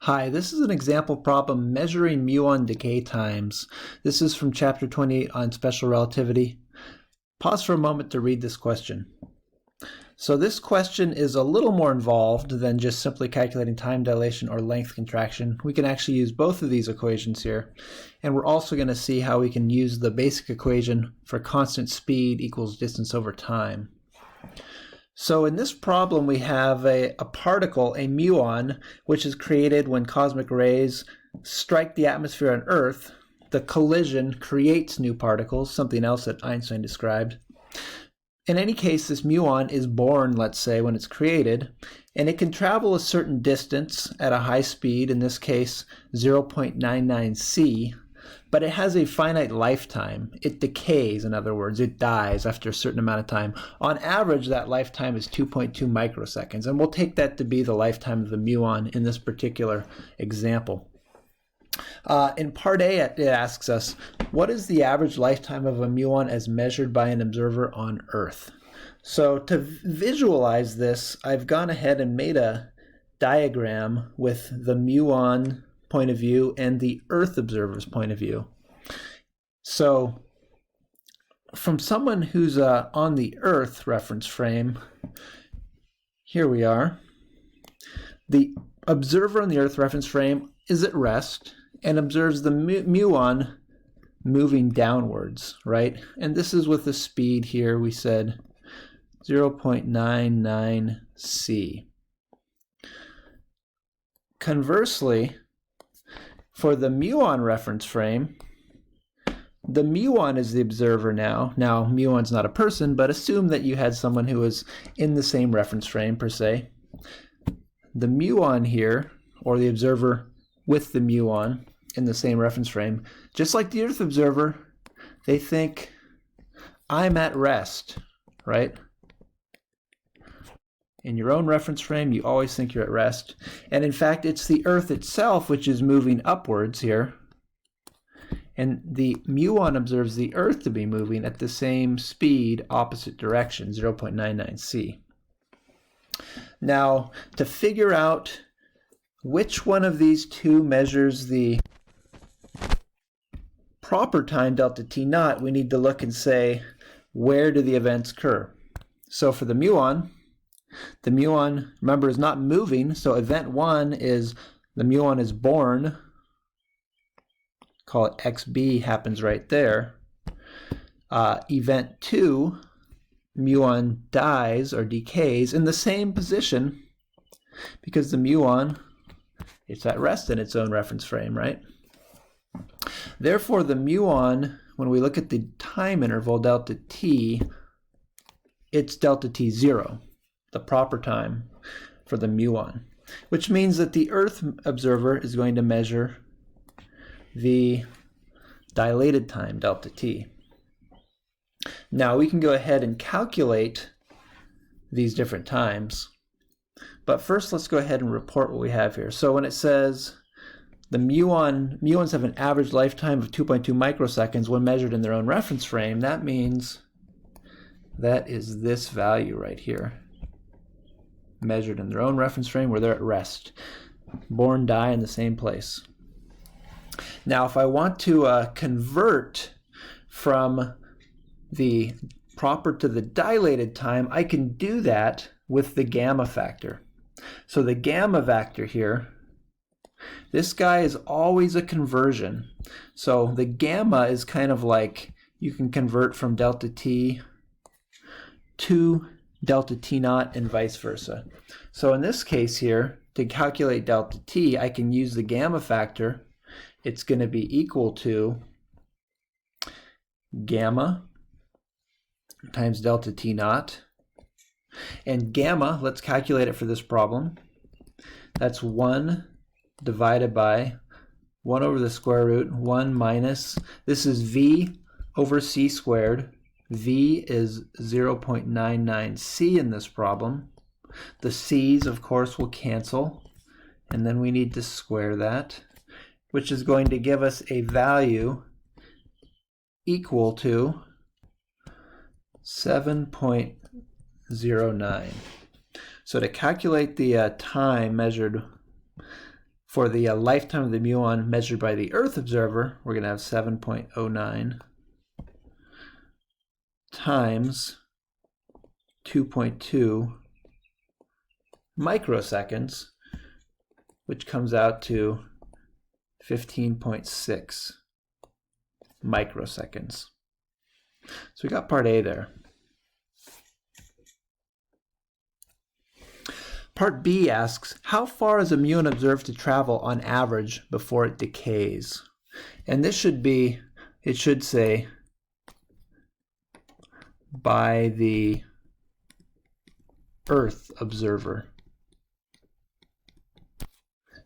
Hi, this is an example problem measuring muon decay times. This is from chapter 28 on special relativity. Pause for a moment to read this question. So this question is a little more involved than just simply calculating time dilation or length contraction. We can actually use both of these equations here. And we're also going to see how we can use the basic equation for constant speed equals distance over time. So in this problem, we have a particle, a muon, which is created when cosmic rays strike the atmosphere on Earth. The collision creates new particles, something else that Einstein described. In any case, this muon is born, let's say, when it's created, and it can travel a certain distance at a high speed, in this case 0.99 c, but it has a finite lifetime. It decays, in other words, it dies after a certain amount of time. On average, that lifetime is 2.2 microseconds, and we'll take that to be the lifetime of the muon in this particular example. In part A, it asks us, what is the average lifetime of a muon as measured by an observer on Earth? So to visualize this, I've gone ahead and made a diagram with the muon point of view and the Earth observer's point of view. So from someone who's on the Earth reference frame, here we are. The observer on the Earth reference frame is at rest and observes the muon moving downwards, right? And this is with the speed here, we said 0.99 c. Conversely, for the muon reference frame, the muon is the observer now. Now, muon's not a person, but assume that you had someone who was in the same reference frame, per se. The muon here, or the observer with the muon in the same reference frame, just like the Earth observer, they think, I'm at rest, right? In your own reference frame, you always think you're at rest. And in fact, it's the Earth itself which is moving upwards here. And the muon observes the Earth to be moving at the same speed, opposite direction, 0.99 c. Now, to figure out which one of these two measures the proper time delta t naught, we need to look and say, where do the events occur? So for the muon, remember, is not moving, so event 1 is the muon is born. Call it xb, happens right there. Event 2, muon dies or decays in the same position because the muon, it's at rest in its own reference frame, right? Therefore, the muon, when we look at the time interval delta t, it's delta t 0. The proper time for the muon, which means that the Earth observer is going to measure the dilated time, delta t. Now we can go ahead and calculate these different times, but first let's go ahead and report what we have here. So when it says the muons have an average lifetime of 2.2 microseconds when measured in their own reference frame, that means that is this value right here, measured in their own reference frame where they're at rest. Born, die in the same place. Now, if I want to convert from the proper to the dilated time, I can do that with the gamma factor. So the gamma factor here, this guy is always a conversion. So the gamma is kind of like you can convert from delta t to delta t naught and vice versa. So in this case here, to calculate delta t, I can use the gamma factor. It's going to be equal to gamma times delta t naught. And gamma, let's calculate it for this problem. That's 1 divided by 1 over the square root, 1 minus, this is v over c squared. V is 0.99 c in this problem. The c's, of course, will cancel, and then we need to square that, which is going to give us a value equal to 7.09. So to calculate the time measured For the lifetime of the muon measured by the Earth observer, we're going to have 7.09 times 2.2 microseconds, which comes out to 15.6 microseconds. So we got part A there. Part B asks, how far is a muon observed to travel on average before it decays? And this should be, it should say, by the Earth observer.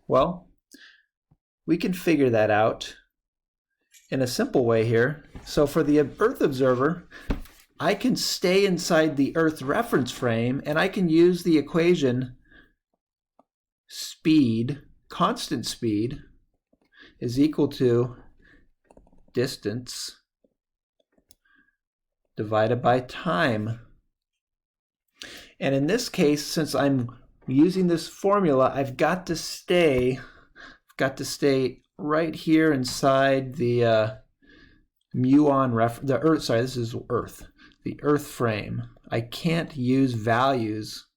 Well, we can figure that out in a simple way here. So for the Earth observer, I can stay inside the Earth reference frame and I can use the equation speed, constant speed, is equal to distance divided by time. And in this case, since I'm using this formula, I've got to stay right here inside the muon the Earth. Sorry, this is Earth, the Earth frame. I can't use values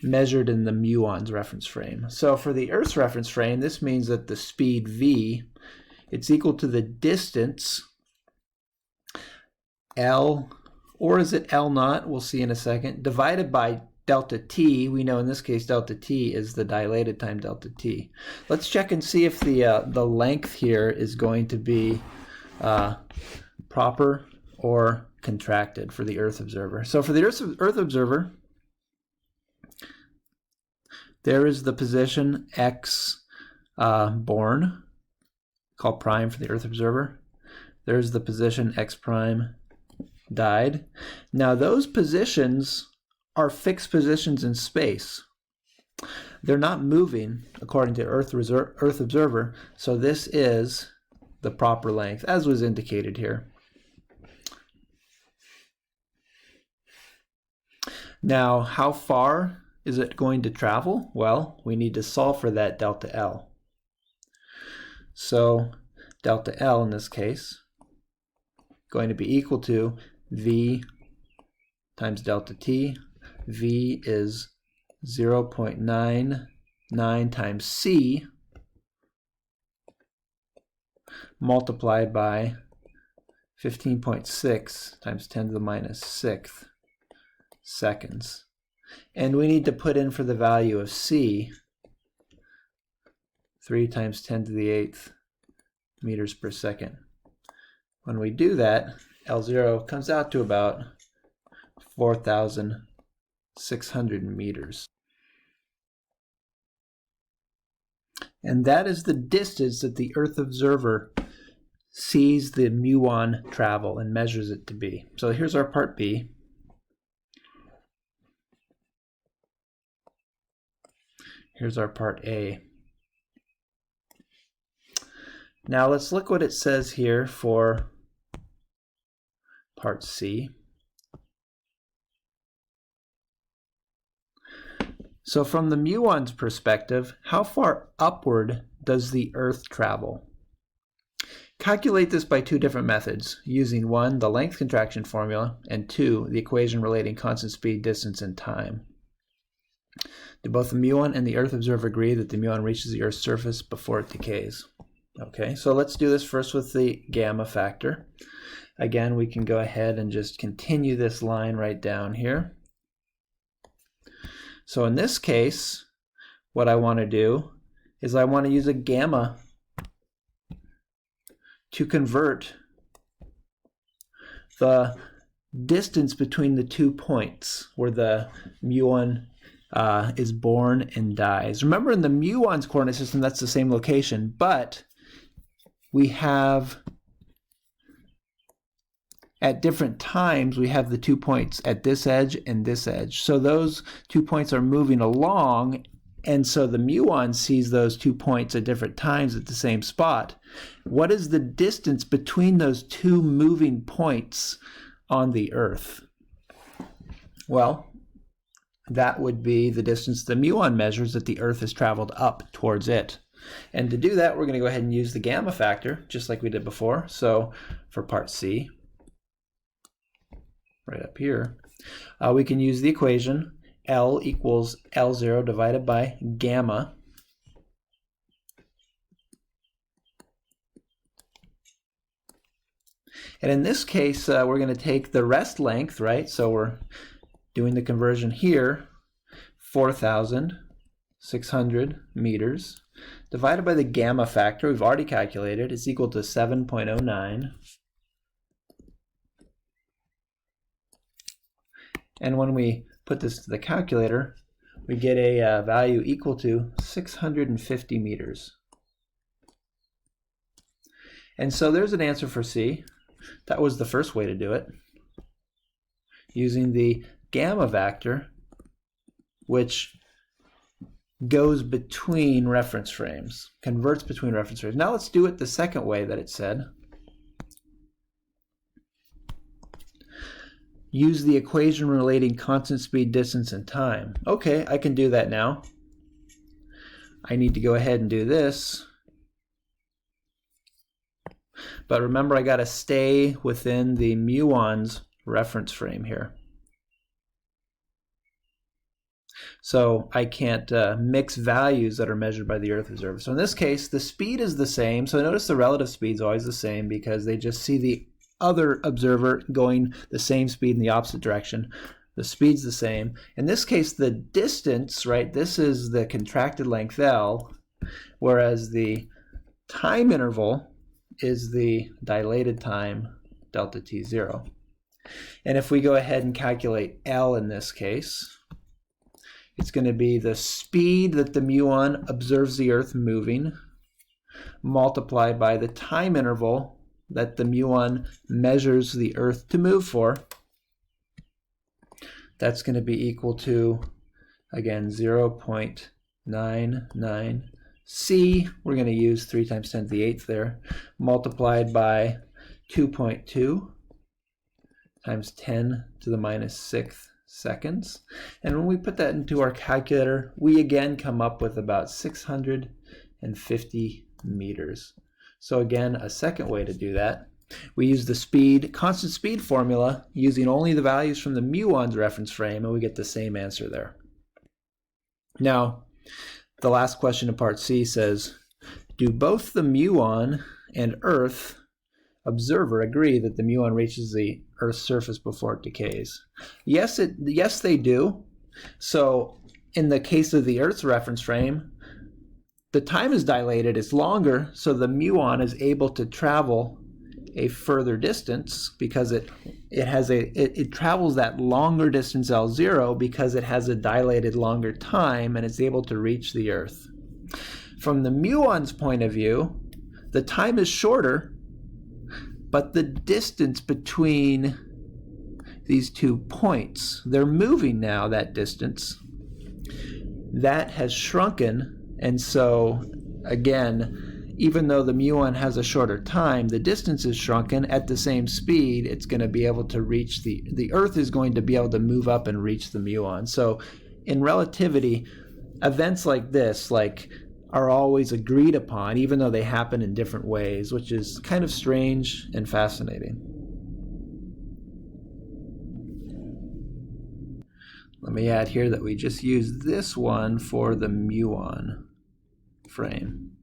measured in the muon's reference frame. So for the Earth's reference frame, this means that the speed v, it's equal to the distance L, or is it L naught? We'll see in a second, divided by delta t. We know in this case delta t is the dilated time delta t. Let's check and see if the length here is going to be proper or contracted for the Earth observer. So for the Earth observer, there is the position x born, called prime for the Earth observer. There's the position x prime died. Now those positions are fixed positions in space. They're not moving according to Earth observer, so this is the proper length, as was indicated here. Now, how far is it going to travel? Well, we need to solve for that delta L. So delta L in this case going to be equal to V times delta T. V is 0.99 times C multiplied by 15.6 times 10 to the minus 6th seconds. And we need to put in for the value of C 3 times 10 to the 8th meters per second. When we do that, L0 comes out to about 4,600 meters. And that is the distance that the Earth observer sees the muon travel and measures it to be. So here's our part B. Here's our part A. Now let's look what it says here for part C. So from the muon's perspective, how far upward does the Earth travel? Calculate this by two different methods, using one, the length contraction formula, and two, the equation relating constant speed, distance, and time. Do both the muon and the Earth observer agree that the muon reaches the Earth's surface before it decays? Okay, so let's do this first with the gamma factor. Again, we can go ahead and just continue this line right down here. So in this case, what I want to do is I want to use a gamma to convert the distance between the 2 points where the muon is born and dies. Remember, in the muon's coordinate system, that's the same location, but we have, at different times, we have the 2 points at this edge and this edge. So those 2 points are moving along, and so the muon sees those 2 points at different times at the same spot. What is the distance between those two moving points on the Earth? Well, that would be the distance the muon measures that the Earth has traveled up towards it. And to do that, we're going to go ahead and use the gamma factor, just like we did before. So for part C, right up here, we can use the equation L equals L0 divided by gamma. And in this case, we're going to take the rest length, right? So we're doing the conversion here, 4,600 meters, divided by the gamma factor we've already calculated, is equal to 7.09. And when we put this to the calculator, we get a value equal to 650 meters. And so there's an answer for C. That was the first way to do it, using the gamma factor, which goes between reference frames, converts between reference frames. Now let's do it the second way that it said. Use the equation relating constant speed, distance, and time. Okay, I can do that now. I need to go ahead and do this. But remember, I got to stay within the muon's reference frame here. So I can't mix values that are measured by the Earth observer. So in this case, the speed is the same. So notice the relative speed is always the same because they just see the other observer going the same speed in the opposite direction. The speed's the same. In this case, the distance, right, this is the contracted length L, whereas the time interval is the dilated time delta t0. And if we go ahead and calculate L in this case, it's going to be the speed that the muon observes the Earth moving multiplied by the time interval that the muon measures the Earth to move for. That's going to be equal to, again, 0.99 C, we're going to use 3 times 10 to the 8th there, multiplied by 2.2 times 10 to the minus 6th seconds. And when we put that into our calculator, we again come up with about 650 meters. So again, a second way to do that, we use the constant speed formula using only the values from the muon's reference frame, and we get the same answer there. Now, the last question in part C says, do both the muon and Earth observer agree that the muon reaches the Earth's surface before it decays? Yes, they do. So in the case of the Earth's reference frame, the time is dilated, it's longer, so the muon is able to travel a further distance because it travels that longer distance L0 because it has a dilated longer time and it's able to reach the Earth. From the muon's point of view, the time is shorter, but the distance between these 2 points, they're moving now, that distance, that has shrunken. And so again, even though the muon has a shorter time, the distance is shrunken. At the same speed, it's going to be able to reach the Earth is going to be able to move up and reach the muon. So in relativity, events like this are always agreed upon, even though they happen in different ways, which is kind of strange and fascinating. Let me add here that we just used this one for the muon frame.